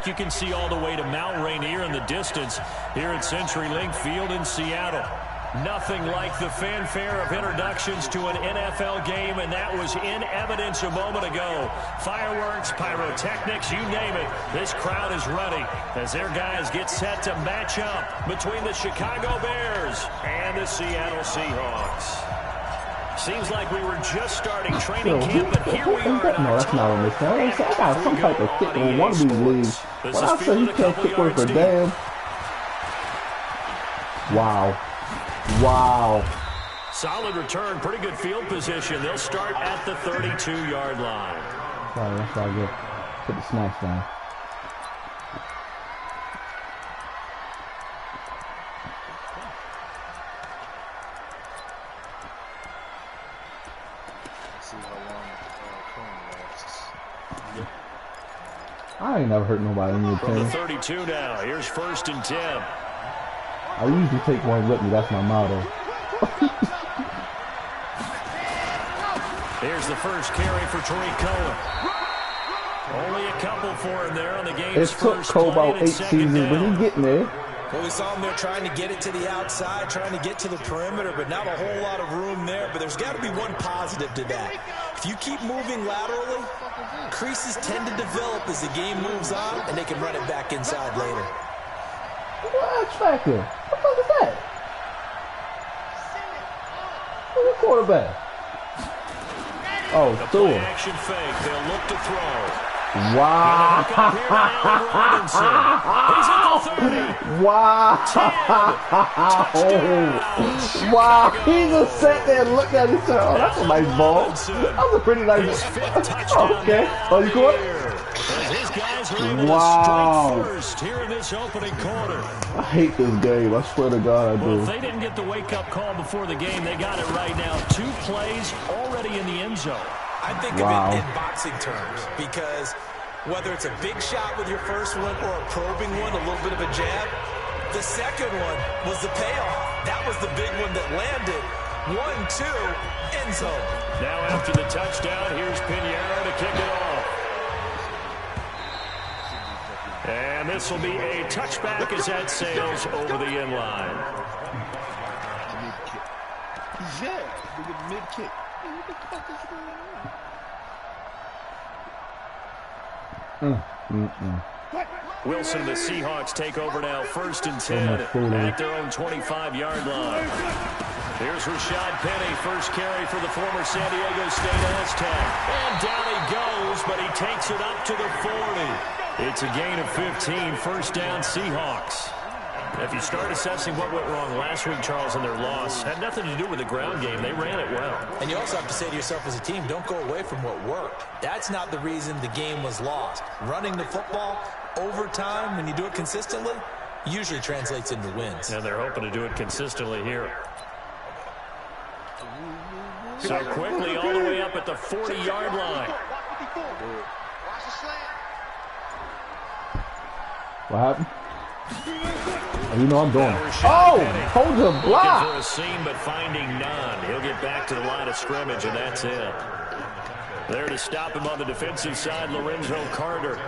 You can see all the way to Mount Rainier in the distance here at CenturyLink Field in Seattle. Nothing like the fanfare of introductions to an NFL game, and that was in evidence a moment ago. Fireworks, pyrotechnics, you name it. This crowd is ready as their guys get set to match up between the Chicago Bears and the Seattle Seahawks. Seems like we were just starting training camp, but here we are. No, that's not what they say. I got some type of kick on one of these leagues. When I say you can't kick worth a damn. Wow. Wow. Solid return, pretty good field position. They'll start at the 32-yard line. Sorry, that's all good. Put the snacks down. I ain't never hurt nobody in your team. From the 32 now. Here's 1st and 10. I usually take one with me. That's my motto. Here's the first carry for Tariq Cohen. Only a couple for him there on the game's first play. It took Cole about 8 seasons, but he's getting there. Well, we saw him there trying to get it to the outside, trying to get to the perimeter, but not a whole lot of room there. But there's got to be one positive to that. If you keep moving laterally, creases tend to develop as the game moves on, and they can run it back inside later. What X Factor? What the fuck is that? Who's the quarterback? Oh, Thor. Action fake. They'll look to throw. Wow. Wow. Wow. He just sat there and looked at it and said, oh, that's a nice ball. That was a pretty nice ball. Okay. Oh, you caught it? Wow. Here in this opening quarter. I hate this game. I swear to God I do. Well, if they didn't get the wake-up call before the game, they got it right now. 2 plays already in the end zone. I think of it in boxing terms, because whether it's a big shot with your first one or a probing one, a little bit of a jab, the second one was the payoff. That was the big one that landed. 1-2, end zone. Now after the touchdown, here's Pinheiro to kick it off. And this will be a touchback as that sails over the end line. Yeah, mid-kick. What the fuck is going on? Wilson, the Seahawks take over now, 1st and 10 at their own 25-yard line. Here's Rashad Penny, first carry for the former San Diego State Aztec. And down he goes, but he takes it up to the 40. It's a gain of 15, 1st down Seahawks. If you start assessing what went wrong last week, Charles, in their loss, had nothing to do with the ground game. They ran it well. And you also have to say to yourself as a team, don't go away from what worked. That's not the reason the game was lost. Running the football over time, when you do it consistently, usually translates into wins. And they're hoping to do it consistently here. So quickly all the way up at the 40-yard line. What happened? You know I'm doing it. Oh, hold the block. Looking for a seam, but finding none. He'll get back to the line of scrimmage, and that's it. There to stop him on the defensive side, Lorenzo Carter.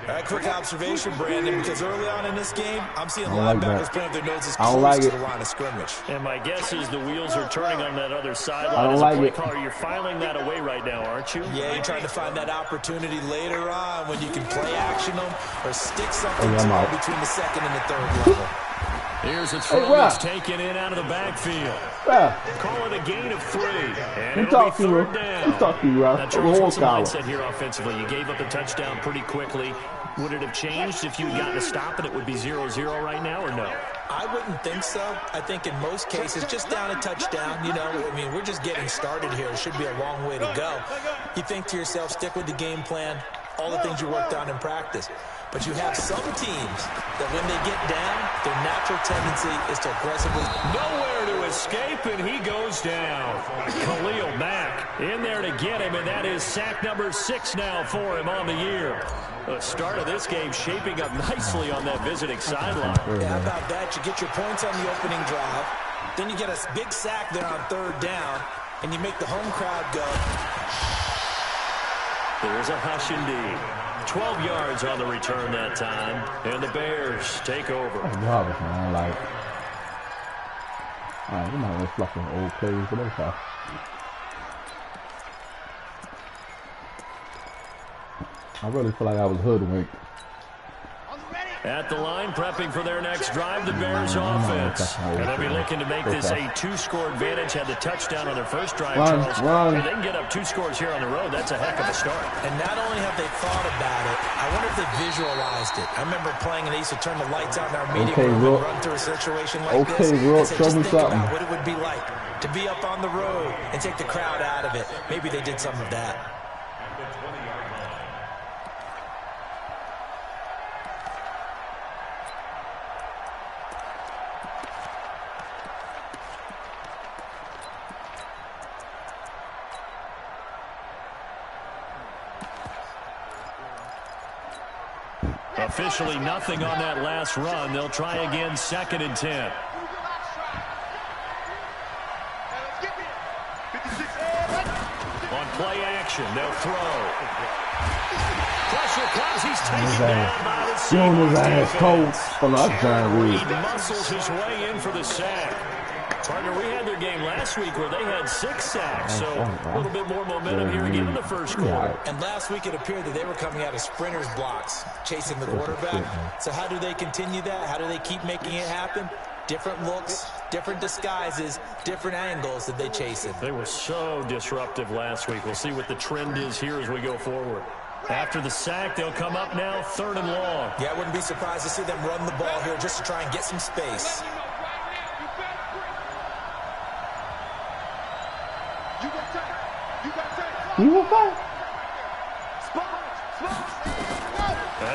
All right, quick observation, Brandon, because early on in this game, I'm seeing linebackers putting their noses close to the line of scrimmage. And my guess is the wheels are turning on that other sideline. I don't like it. Caller, you're filing that away right now, aren't you? Yeah, you're trying to find that opportunity later on when you can play action them or stick something to them between the 2nd and the 3rd level. Here's a throw that's taken in out of the backfield. Call it a gain of 3. And it'll be 3rd down. Now, Charles, what's the mindset here offensively? You gave up a touchdown pretty quickly. Would it have changed if you had gotten a stop and it would be 0-0 right now, or no? I wouldn't think so. I think in most cases, just down a touchdown, you know, I mean, we're just getting started here. It should be a long way to go. You think to yourself, stick with the game plan, all the things you worked on in practice. But you have some teams that when they get down, their natural tendency is to aggressively. Nowhere to escape, and he goes down. Khalil Mack in there to get him, and that is sack number 6 now for him on the year. The start of this game shaping up nicely on that visiting sideline. Yeah, how about that? You get your points on the opening drive, then you get a big sack there on 3rd down, and you make the home crowd go. There's a hush indeed. 12 yards on the return that time, and the Bears take over. That's garbage, man. Like, alright, we might have fluffing old plays for those guys. I really feel like I was hoodwinked. At the line, prepping for their next drive, the Bears offense. And they'll be looking to make this a 2-score advantage. Had the touchdown on their first drive, Charles. If they can get up 2 scores here on the road, that's a heck of a start. And not only have they thought about it, I wonder if they visualized it. I remember playing and they used to turn the lights out in our meeting room and run through a situation like this. Rook, show me something. About what it would be like to be up on the road and take the crowd out of it. Maybe they did some of that. Officially nothing on that last run. They'll try again, 2nd and 10. On play action, they'll throw. Pressure comes. He's taken down by the Seahawks. He muscles his way in for the sack. Partner, we had their game last week where they had 6 sacks, so a little bit more momentum here again in the first quarter. And last week it appeared that they were coming out of sprinters blocks, chasing the quarterback. So how do they continue that? How do they keep making it happen? Different looks, different disguises, different angles that they chase it. They were so disruptive last week. We'll see what the trend is here as we go forward. After the sack, they'll come up now 3rd and long. Yeah, I wouldn't be surprised to see them run the ball here just to try and get some space.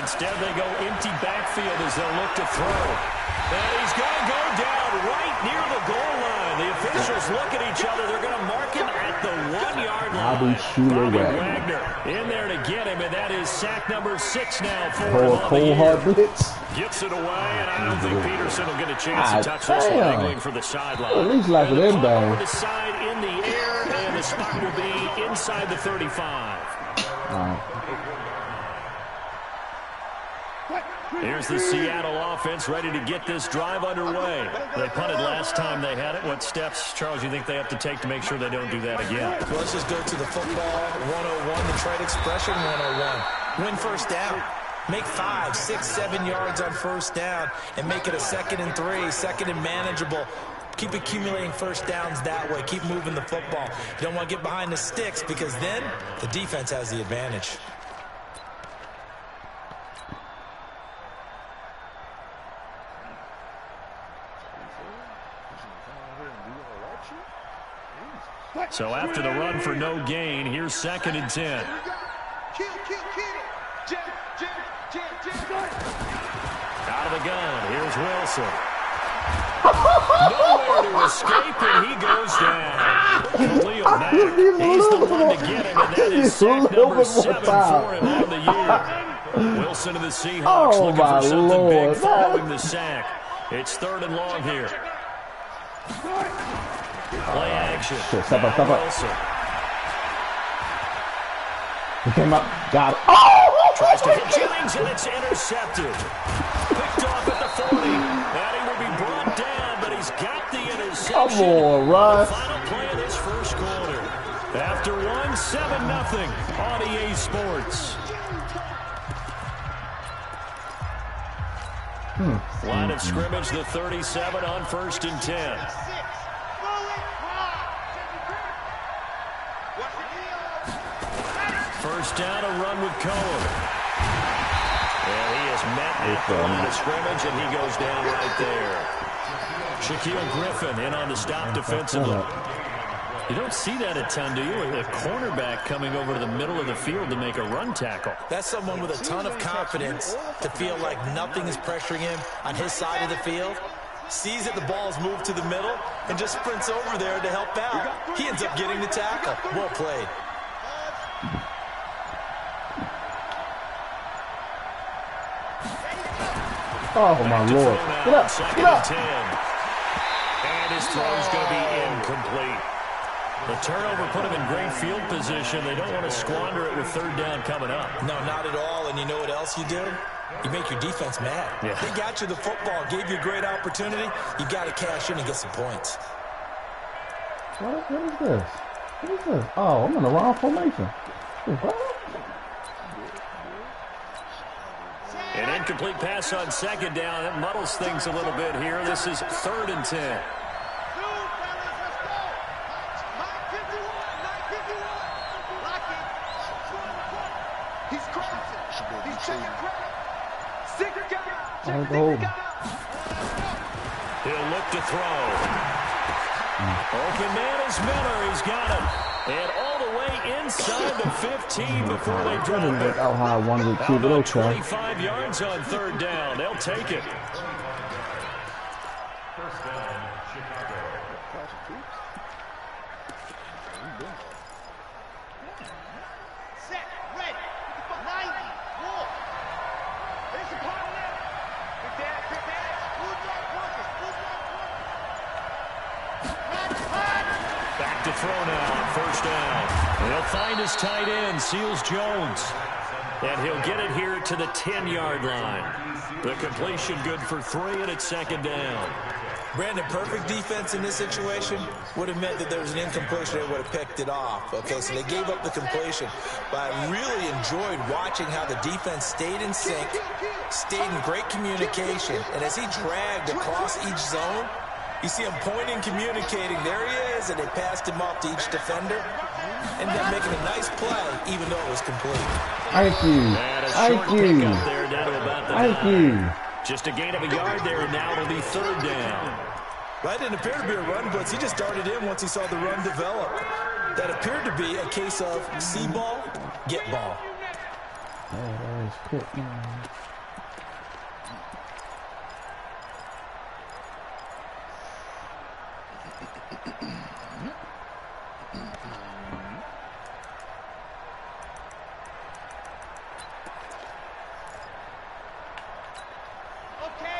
Instead, they go empty backfield as they'll look to throw. And he's going to go down right near the goal line. The officials look at each other. They're going to mark him at the 1-yard line. Bobby Wagner in there to get him, and that is sack number 6 now for him on the year. Gets it away, and I don't think Peterson will get a chance to touch this one, angling for the sideline. At least like an inbound. Over the side in the air, and the spot will be inside the 35. Here's the Seattle offense ready to get this drive underway. They punted last time they had it. What steps, Charles, you think they have to take to make sure they don't do that again? Well, let's just go to the football 101, the trade expression 101. Win first down. Make 5, 6, 7 yards on first down and make it a 2nd and 3, 2nd and manageable. Keep accumulating first downs that way. Keep moving the football. You don't want to get behind the sticks because then the defense has the advantage. So after the run for no gain, here's 2nd and 10. Out of the gun, here's Wilson. Nowhere to escape, and he goes down. Khalil Mack, he's the one to get him, and that is sack number 7 for him on the year. Wilson of the Seahawks looking for something big following the sack. It's 3rd and long here. Play action. Step up. Wilson. He came up, got it. Tries to hit Jennings, and it's intercepted. Picked off at the 40. And he will be brought down, but he's got the interception. Come on, Russ. The final play of this first quarter. After 7-0 on EA Sports. Line of scrimmage, the 37 on 1st and 10. First down, a run with Cohen. And he is met at the line of scrimmage, and he goes down right there. Shaquille Griffin in on the stop defensively. You don't see that a ton, do you? A cornerback coming over to the middle of the field to make a run tackle. That's someone with a ton of confidence to feel like nothing is pressuring him on his side of the field. Sees that the ball's moved to the middle and just sprints over there to help out. He ends up getting the tackle. Well played. Oh, my Lord. Get up. And his throw's going to be incomplete. The turnover put them in great field position. They don't want to squander it with third down coming up. No, not at all. And you know what else you do? You make your defense mad. Yeah. They got you the football, gave you a great opportunity. You got to cash in and get some points. What is this? What is this? Oh, I'm in the wrong formation. What? An incomplete pass on second down. That muddles things a little bit here. This is 3rd and 10. He'll look to throw. Open man is Miller. He's got him. And all the way inside the 15 before they drop it. Look how high I wanted it to, but okay. 25 yards on third down. They'll take it. First down, Chicago. Set, ready, 90, war. There's a partner. Prepare. Back to throw now on first down. And he'll find his tight end, Seals Jones. And he'll get it here to the 10-yard line. The completion good for 3, and it's second down. Brandon, perfect defense in this situation would have meant that there was an incompletion. They would have picked it off. Okay, so they gave up the completion. But I really enjoyed watching how the defense stayed in sync, stayed in great communication. And as he dragged across each zone, you see him pointing, communicating. There he is, and they passed him off to each defender. Ended up making a nice play, even though it was complete. Thank you. Thank you. Just a gain of a yard there, and now it'll be third down. That didn't appear to be a run blitz. He just darted in once he saw the run develop. That appeared to be a case of see ball, get ball. Oh, that was quick, man.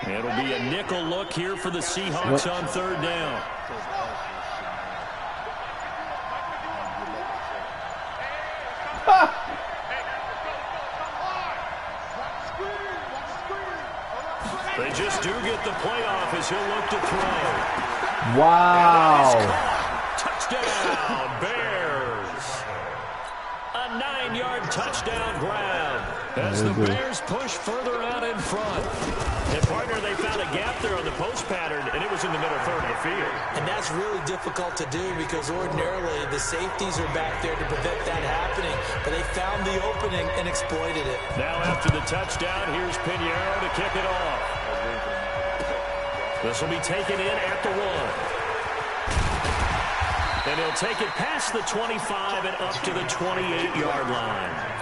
It'll be a nickel look here for the Seahawks on third down. They just do get the playoff as he'll look to throw. Wow. Touchdown, Bears. A 9-yard touchdown grab as the Bears push further out in front. And, partner, they found a gap there on the post pattern, and it was in the middle third of the field. And that's really difficult to do because ordinarily the safeties are back there to prevent that happening. But they found the opening and exploited it. Now after the touchdown, here's Pinheiro to kick it off. This will be taken in at the 1. And he'll take it past the 25 and up to the 28-yard line.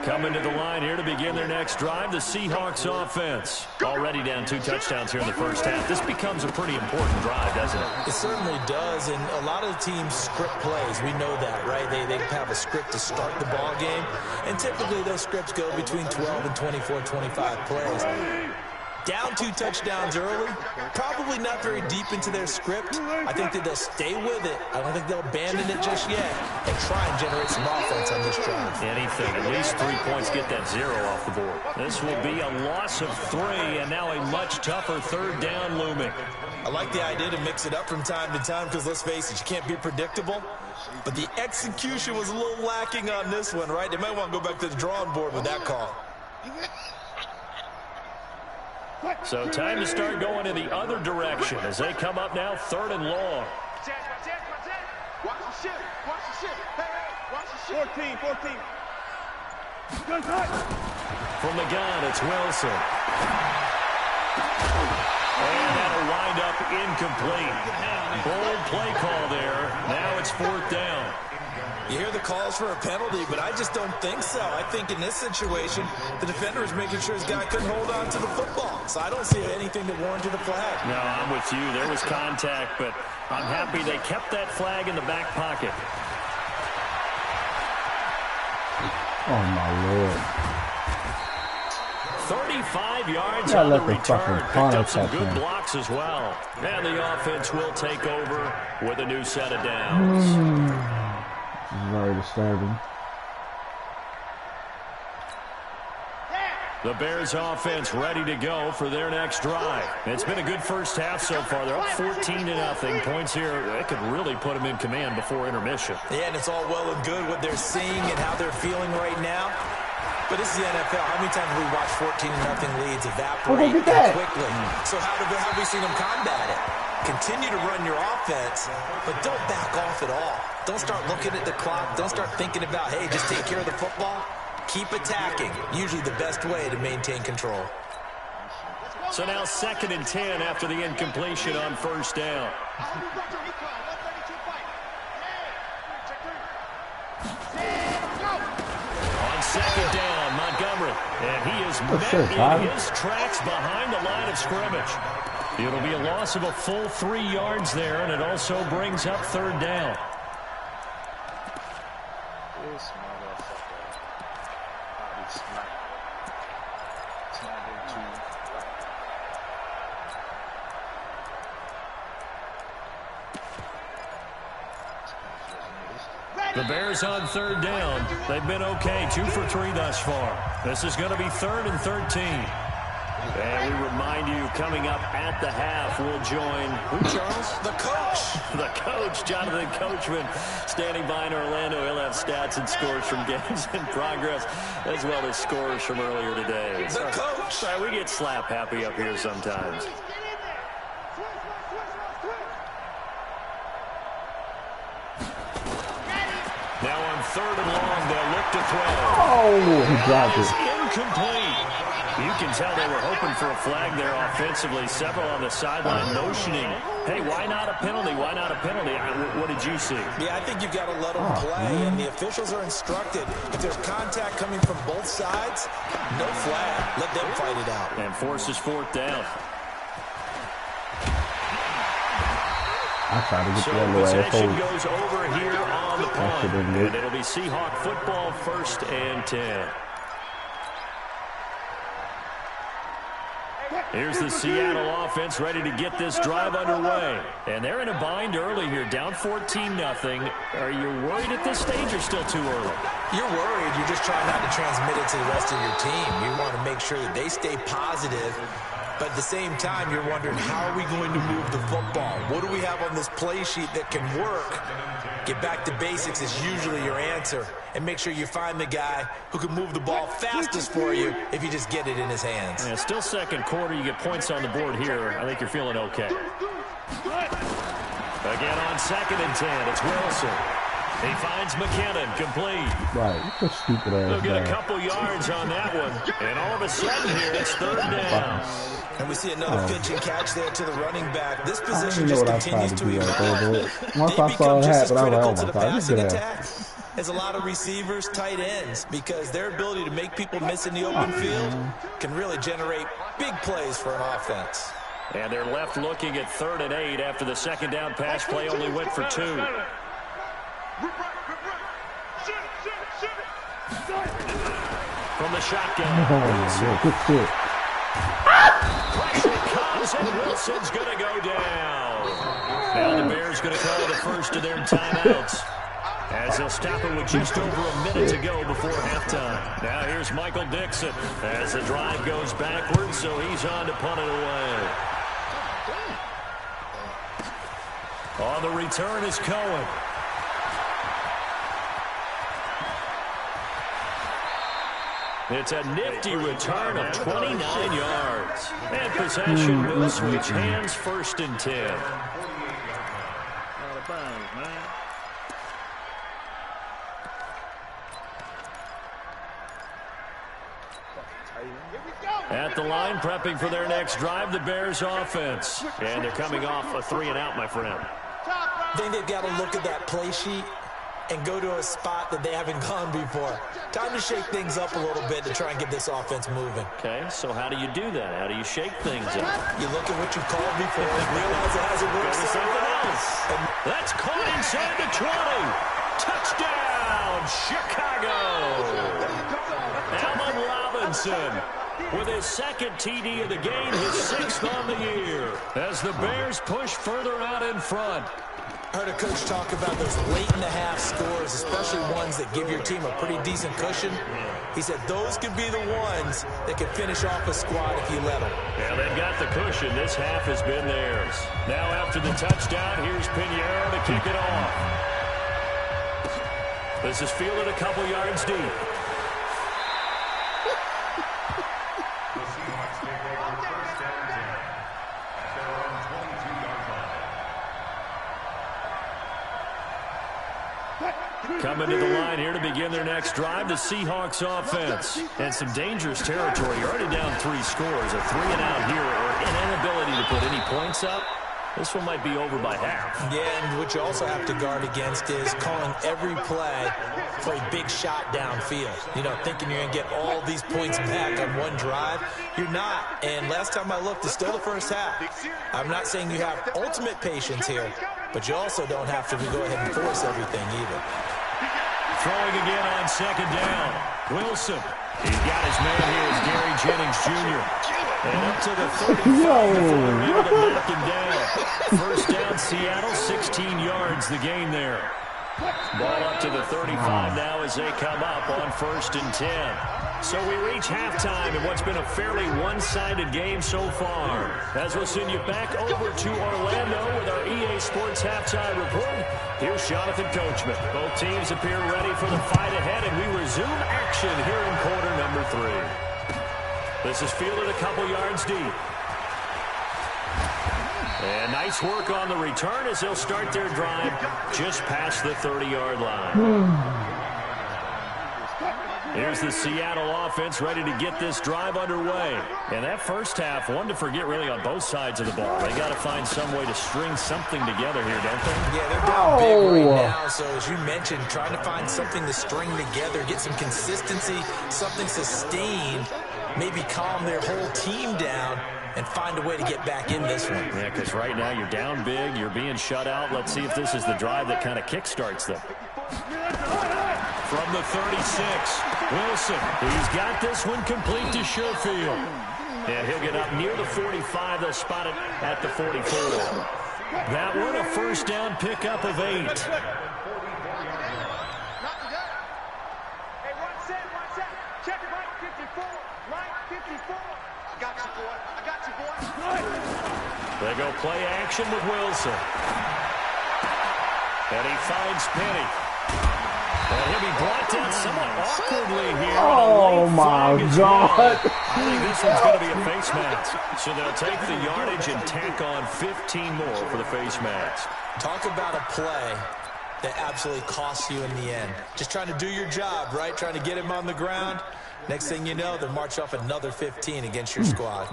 Coming to the line here to begin their next drive, the Seahawks offense. Already down 2 touchdowns here in the first half. This becomes a pretty important drive, doesn't it? It certainly does, and a lot of the teams script plays. We know that, right? They have a script to start the ball game, and typically those scripts go between 12 and 24, 25 plays. Down 2 touchdowns early, probably not very deep into their script. I think that they'll stay with it. I don't think they'll abandon it just yet and try and generate some offense on this drive. Anything, at least 3 points, get that 0 off the board. This will be a loss of 3, and now a much tougher third down looming. I like the idea to mix it up from time to time because, let's face it, you can't be predictable. But the execution was a little lacking on this one, right? They might want to go back to the drawing board with that call. So time to start going in the other direction as they come up now 3rd and long. Watch the shit. Watch the shit. Hey, watch the shit. 14. From the gun, it's Wilson. And that'll wind up incomplete. Bold play call there. Now it's 4th down. You hear the calls for a penalty, but I just don't think so. I think in this situation, the defender is making sure his guy couldn't hold on to the football. So I don't see anything that warranted a flag. No, I'm with you. There was contact, but I'm happy they kept that flag in the back pocket. Oh, my Lord. 35 yards on the return. Picked up some good blocks as well. And the offense will take over with a new set of downs. This is very disturbing. The Bears offense ready to go for their next drive. It's been a good first half so far. They're up 14-0. Points here, that could really put them in command before intermission. Yeah, and it's all well and good what they're seeing and how they're feeling right now. But this is the NFL. How many times have we watched 14-0 leads evaporate quickly? So how have we seen them combat it? Continue to run your offense, but don't back off at all. Don't start looking at the clock. Don't start thinking about, hey, just take care of the football. Keep attacking. Usually the best way to maintain control. So now 2nd and 10 after the incompletion on first down. On 2nd down, Montgomery. And he is met in his tracks behind the line of scrimmage. It'll be a loss of a full 3 yards there, and it also brings up 3rd down. The Bears on 3rd down. They've been okay, 2 for 3 thus far. This is going to be 3rd and 13. And we remind you, coming up at the half, we'll join, who, Charles? The coach. The coach, Jonathan Coachman, standing by in Orlando. He'll have stats and scores from games in progress, as well as scores from earlier today. The coach. Sorry, we get slap happy up here sometimes. Now on 3rd and long, they'll look to throw. Oh, he dropped it. Incomplete. You can tell they were hoping for a flag there offensively. Several on the sideline motioning, hey, why not a penalty? Why not a penalty? What did you see? Yeah, I think you've got to let them play, and the officials are instructed. If there's contact coming from both sides, no flag. Let them fight it out. And forces 4th down. I tried to get so the other way. possession goes over here on the punt, and it'll be Seahawk football, 1st and 10. Here's the Seattle offense ready to get this drive underway. And they're in a bind early here, down 14-0. Are you worried at this stage or still too early? You're worried. You're just trying not to transmit it to the rest of your team. You want to make sure that they stay positive. But at the same time, you're wondering, how are we going to move the football? What do we have on this play sheet that can work? Get back to basics is usually your answer. And make sure you find the guy who can move the ball fastest for you if you just get it in his hands. Yeah, still 2nd quarter. You get points on the board here. I think you're feeling okay. Again on 2nd and 10. It's Wilson. He finds McKinnon, complete. Right, what a stupid ass. He'll get a couple yards on that one. And all of a sudden here, it's 3rd down. And we see another pitch and catch there to the running back. This position just continues to evolve. Once I saw it happen, I was like, oh my God, passing attack as a lot of receivers, tight ends, because their ability to make people miss in the open field can really generate big plays for an offense. And they're left looking at 3rd and 8 after the 2nd down pass play only went for 2. From the shotgun. Good shit. Pressure comes and Wilson's going to go down. Now the Bears going to call the first of their timeouts, as they'll stop it with just over a minute to go before halftime. Now here's Michael Dixon as the drive goes backwards, so he's on to punt it away. On the return is Cohen. It's a nifty return of 29 yards. And possession will switch hands, 1st and 10. Out of bounds, man. At the line, prepping for their next drive, the Bears offense. And they're coming off a 3-and-out, my friend. I think they've got to look at that play sheet and go to a spot that they haven't gone before. Time to shake things up a little bit to try and get this offense moving. Okay, so how do you do that? How do you shake things up? You look at what you've called before and realize it hasn't worked Go to something else. That's caught inside the 20. Touchdown, Chicago. Allen Robinson with his second TD of the game, his 6th on the year, as the Bears push further out in front. I heard a coach talk about those late-in-the-half scores, especially ones that give your team a pretty decent cushion. He said those could be the ones that could finish off a squad if you let them. Yeah, they've got the cushion. This half has been theirs. Now after the touchdown, here's Pinheiro to kick it off. This is fielded a couple yards deep. Coming to the line here to begin their next drive, the Seahawks offense. And some dangerous territory. You're already down 3 scores. A 3-and-out here or an inability to put any points up. This one might be over by half. Yeah, and what you also have to guard against is calling every play for a big shot downfield. You know, thinking you're going to get all these points back on one drive. You're not. And last time I looked, it's still the first half. I'm not saying you have ultimate patience here, but you also don't have to go ahead and force everything either. Throwing again on 2nd down. Wilson. He's got his man here as Gary Jennings Jr. And up to the 35 before they're able to knock him down. First down, Seattle, 16 yards the gain there. Ball up to the 35 now as they come up on 1st and 10. So we reach halftime in what's been a fairly one-sided game so far. As we'll send you back over to Orlando with our EA Sports Halftime Report, here's Jonathan Coachman. Both teams appear ready for the fight ahead, and we resume action here in quarter number 3. This is fielded a couple yards deep. And nice work on the return as they'll start their drive just past the 30-yard line. Here's the Seattle offense ready to get this drive underway. And that first half, one to forget really on both sides of the ball. They got to find some way to string something together here, don't they? Yeah, they're down big right now. So as you mentioned, trying to find something to string together, get some consistency, something sustained, maybe calm their whole team down and find a way to get back in this one. Yeah, because right now you're down big, you're being shut out. Let's see if this is the drive that kind of kickstarts them. From the 36, Wilson. He's got this one complete to Sherfield. And he'll get up near the 45. They'll spot it at the 44. That one a first down pickup of 8. Hey, one set. Check it, right 54. Right 54. I got you, boy. They go play action with Wilson. And he finds Penny. And he'll be brought down somewhat awkwardly here. Oh, my God. I think this one's going to be a face mask. So they'll take the yardage and tack on 15 more for the face mask. Talk about a play that absolutely costs you in the end. Just trying to do your job, right? Trying to get him on the ground. Next thing you know, they'll march off another 15 against your squad.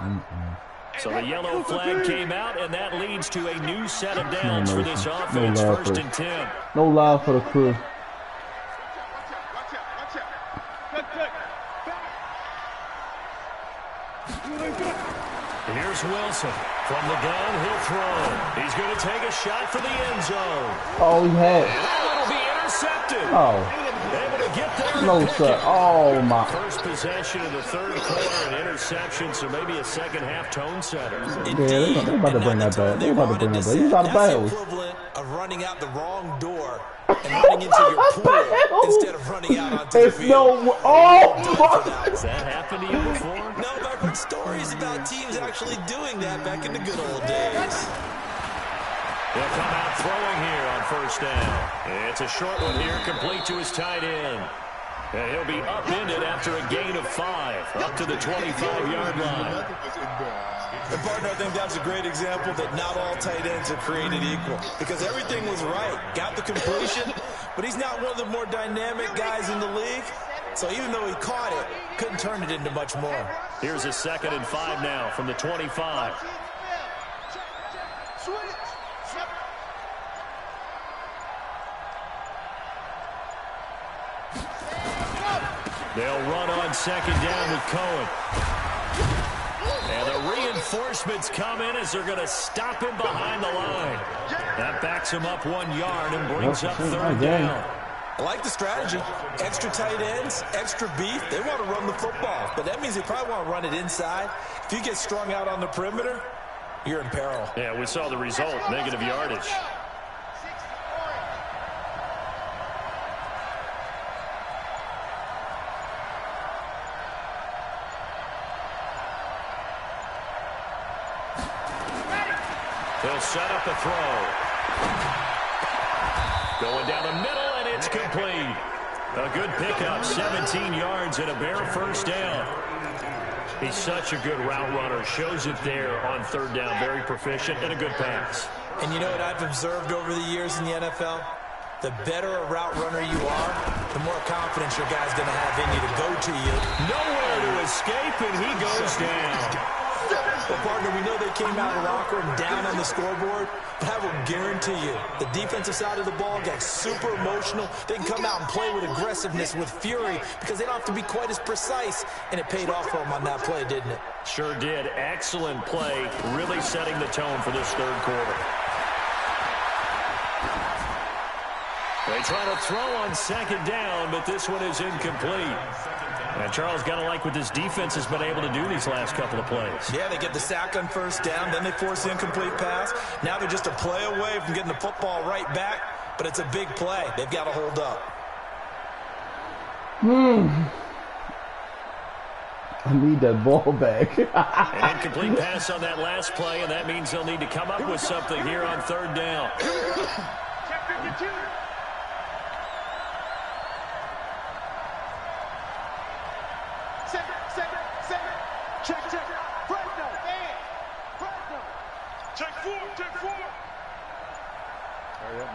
So the yellow flag came out, and that leads to a new set of downs for this offense. 1st and 10. No love for the crew. Here's Wilson. From the gun, he'll throw. He's going to take a shot for the end zone. Oh, he had. And that will be intercepted. Oh. Able to get there. No, sir. Oh, my. First possession of the 3rd quarter, an interception, so maybe a second-half tone setter. Yeah, they're about to bring that back. They're about to bring that back. He's out of bounds. That's the equivalent of running out the wrong door and running into your pool instead of running out onto the field. No. Oh, Has that happened to you before? No, but I've heard stories about teams actually doing that back in the good old days. He'll come out throwing here on 1st down. It's a short one here, complete to his tight end. And he'll be upended after a gain of 5, up to the 25-yard line. And partner, I think that's a great example that not all tight ends are created equal. Because everything was right. Got the completion, but he's not one of the more dynamic guys in the league. So even though he caught it, couldn't turn it into much more. Here's a 2nd and 5 now from the 25. They'll run on 2nd down with Cohen. And the reinforcements come in as they're going to stop him behind the line. That backs him up 1 yard and brings up 3rd down. I like the strategy. Extra tight ends, extra beef. They want to run the football, but that means they probably want to run it inside. If you get strung out on the perimeter, you're in peril. Yeah, we saw the result, negative yardage. He'll set up the throw. Going down the middle, and it's complete. A good pickup, 17 yards and a bare first down. He's such a good route runner. Shows it there on third down. Very proficient and a good pass. And you know what I've observed over the years in the NFL? The better a route runner you are, the more confidence your guy's going to have in you to go to you. Nowhere to escape, and he goes down. Well, partner, we know they came out of the locker room down on the scoreboard, but I will guarantee you the defensive side of the ball got super emotional. They can come out and play with aggressiveness, with fury, because they don't have to be quite as precise, and it paid off for them on that play, didn't it? Sure did. Excellent play, really setting the tone for this third quarter. They try to throw on second down, but this one is incomplete. And Charles, got to like what this defense has been able to do these last couple of plays. Yeah, they get the sack on first down, then they force the incomplete pass. Now they're just a play away from getting the football right back, but it's a big play. They've got to hold up. I need that ball back. An incomplete pass on that last play, and that means they'll need to come up with something here on third down. Check 52. Check. Fresno. Check four. Hurry up,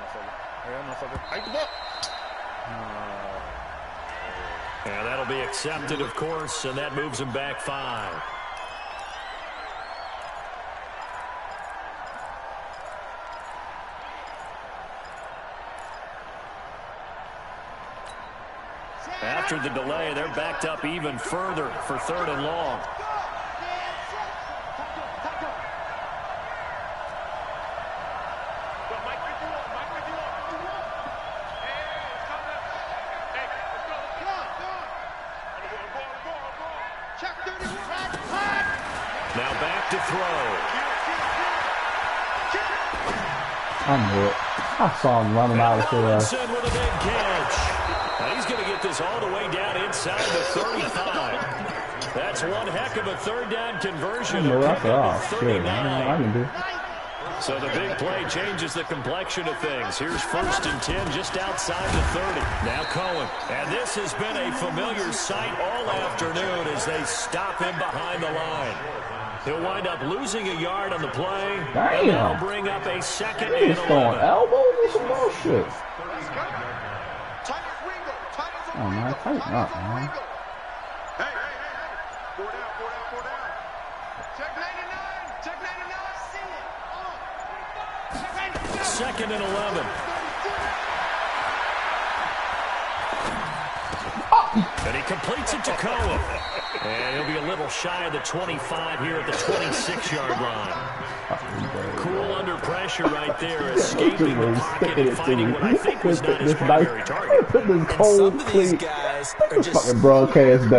motherfucker. Hike the ball. And that'll be accepted, of course, and that moves him back 5. After the delay, they're backed up even further for third and long. Now back to throw. I knew it. I saw him running out of there. With a big catch. Now he's going to get this all the way down inside the 35. That's one heck of a third down conversion. I can do. So the big play changes the complexion of things. Here's 1st and 10 just outside the 30. Now Cohen. And this has been a familiar sight all afternoon as they stop him behind the line. He'll wind up losing a yard on the play. Damn. And they'll bring up a second and 11. He's throwing elbows and some bullshit. Oh, man, tighten up, man. Hey. 4 down. Check 99. Second and 11. And he completes it to Cohen. And he'll be a little shy of the 25 here at the 26-yard line. Cool under pressure right there, escaping the pocket and finding what I think was not his primary target. Put this cold, clean, fucking broadcast down.